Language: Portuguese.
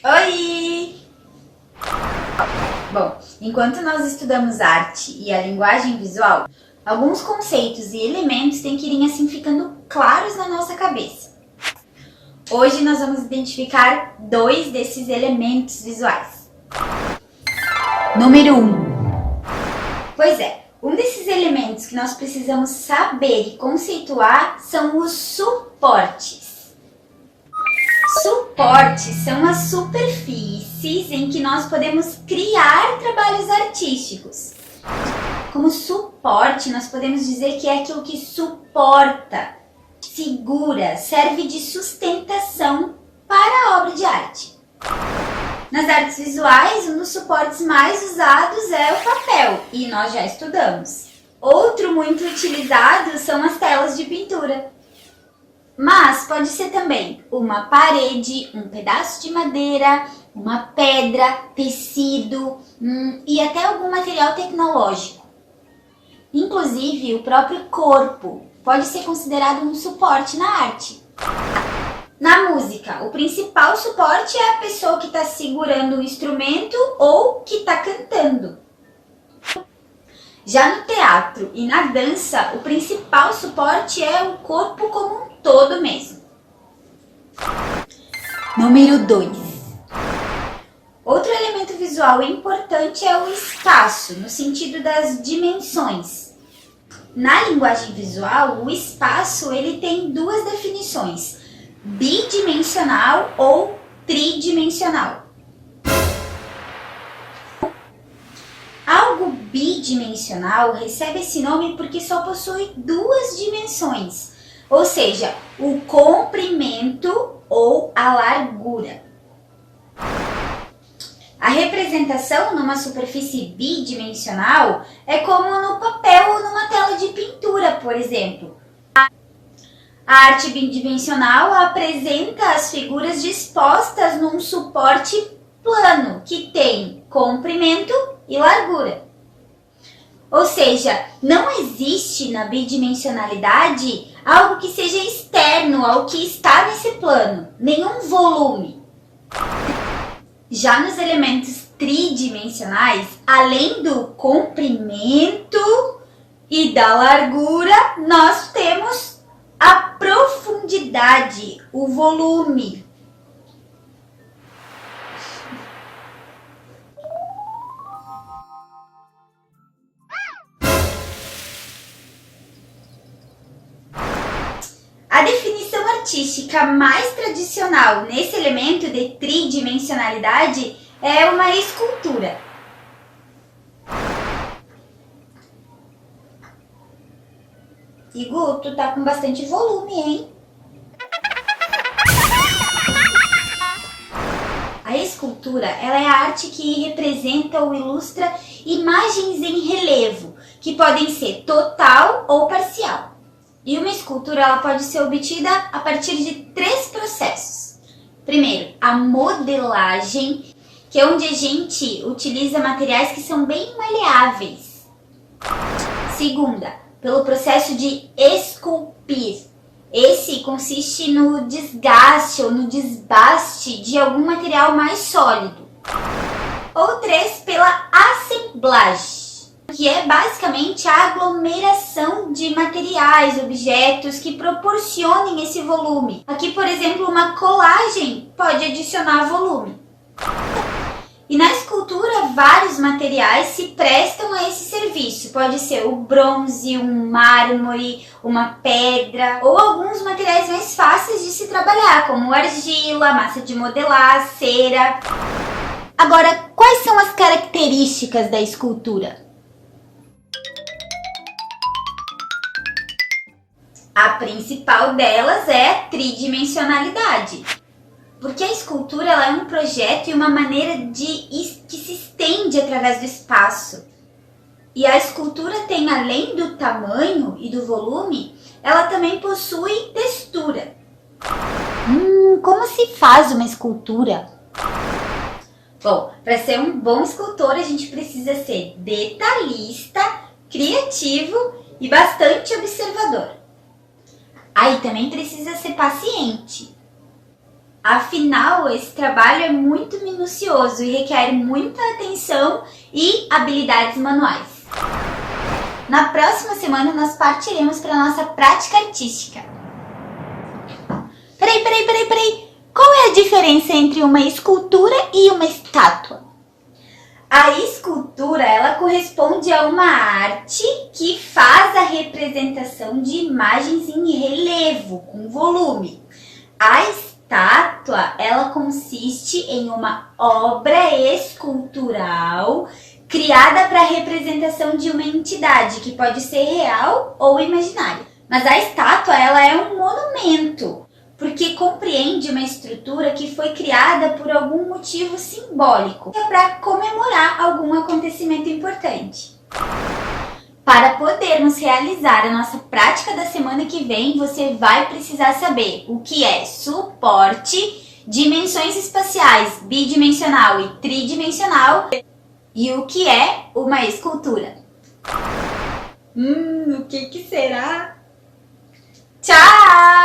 Oi! Bom, enquanto nós estudamos arte e a linguagem visual, alguns conceitos e elementos têm que ir assim ficando claros na nossa cabeça. Hoje nós vamos identificar dois desses elementos visuais. Número 1. Pois é, um desses elementos que nós precisamos saber e conceituar são os suportes. Suportes são as superfícies em que nós podemos criar trabalhos artísticos. Como suporte, nós podemos dizer que é aquilo que suporta, segura, serve de sustentação para a obra de arte. Nas artes visuais, um dos suportes mais usados é o papel, e nós já estudamos. Outro muito utilizado são as telas de pintura. Mas pode ser também uma parede, um pedaço de madeira, uma pedra, tecido e até algum material tecnológico. Inclusive, o próprio corpo pode ser considerado um suporte na arte. Na música, o principal suporte é a pessoa que está segurando o instrumento ou que está cantando. Já no teatro e na dança, o principal suporte é o corpo como um todo mesmo. Número 2. Outro elemento visual importante é o espaço, no sentido das dimensões. Na linguagem visual, o espaço ele tem duas definições: bidimensional ou tridimensional. Algo bidimensional recebe esse nome porque só possui duas dimensões, ou seja, o comprimento ou a largura. A representação numa superfície bidimensional é como no papel ou numa tela de pintura, por exemplo. A arte bidimensional apresenta as figuras dispostas num suporte plano que tem comprimento e largura. Ou seja, não existe na bidimensionalidade algo que seja externo ao que está nesse plano, nenhum volume. Já nos elementos tridimensionais, além do comprimento e da largura, nós temos a profundidade, o volume. A definição artística mais tradicional nesse elemento de tridimensionalidade é uma escultura. Igu, tu tá com bastante volume, hein? A escultura, ela é a arte que representa ou ilustra imagens em relevo, que podem ser total ou parcial. E uma escultura ela pode ser obtida a partir de 3 processos. Primeiro, a modelagem, que é onde a gente utiliza materiais que são bem maleáveis. Segunda, pelo processo de esculpir. Esse consiste no desgaste ou no desbaste de algum material mais sólido. Ou 3, pela assemblagem, que é basicamente a aglomeração de materiais, objetos que proporcionem esse volume. Aqui, por exemplo, uma colagem pode adicionar volume. E na escultura, vários materiais se prestam a esse serviço. Pode ser o bronze, um mármore, uma pedra ou alguns materiais mais fáceis de se trabalhar, como argila, massa de modelar, cera. Agora, quais são as características da escultura? A principal delas é a tridimensionalidade, porque a escultura ela é um projeto e uma maneira que se estende através do espaço. E a escultura tem, além do tamanho e do volume, ela também possui textura. Como se faz uma escultura? Bom, para ser um bom escultor a gente precisa ser detalhista, criativo e bastante observador. Aí também precisa ser paciente. Afinal, esse trabalho é muito minucioso e requer muita atenção e habilidades manuais. Na próxima semana, nós partiremos para a nossa prática artística. Peraí. Qual é a diferença entre uma escultura e uma estátua? A escultura, ela corresponde a uma arte que faz a representação de imagens em relevo, com volume. A estátua, ela consiste em uma obra escultural criada para a representação de uma entidade, que pode ser real ou imaginária. Mas a estátua, ela é um monumento, porque compreende uma estrutura que foi criada por algum motivo simbólico, para comemorar algum acontecimento importante. Para podermos realizar a nossa prática da semana que vem, você vai precisar saber o que é suporte, dimensões espaciais, bidimensional e tridimensional, e o que é uma escultura. O que será? Tchau!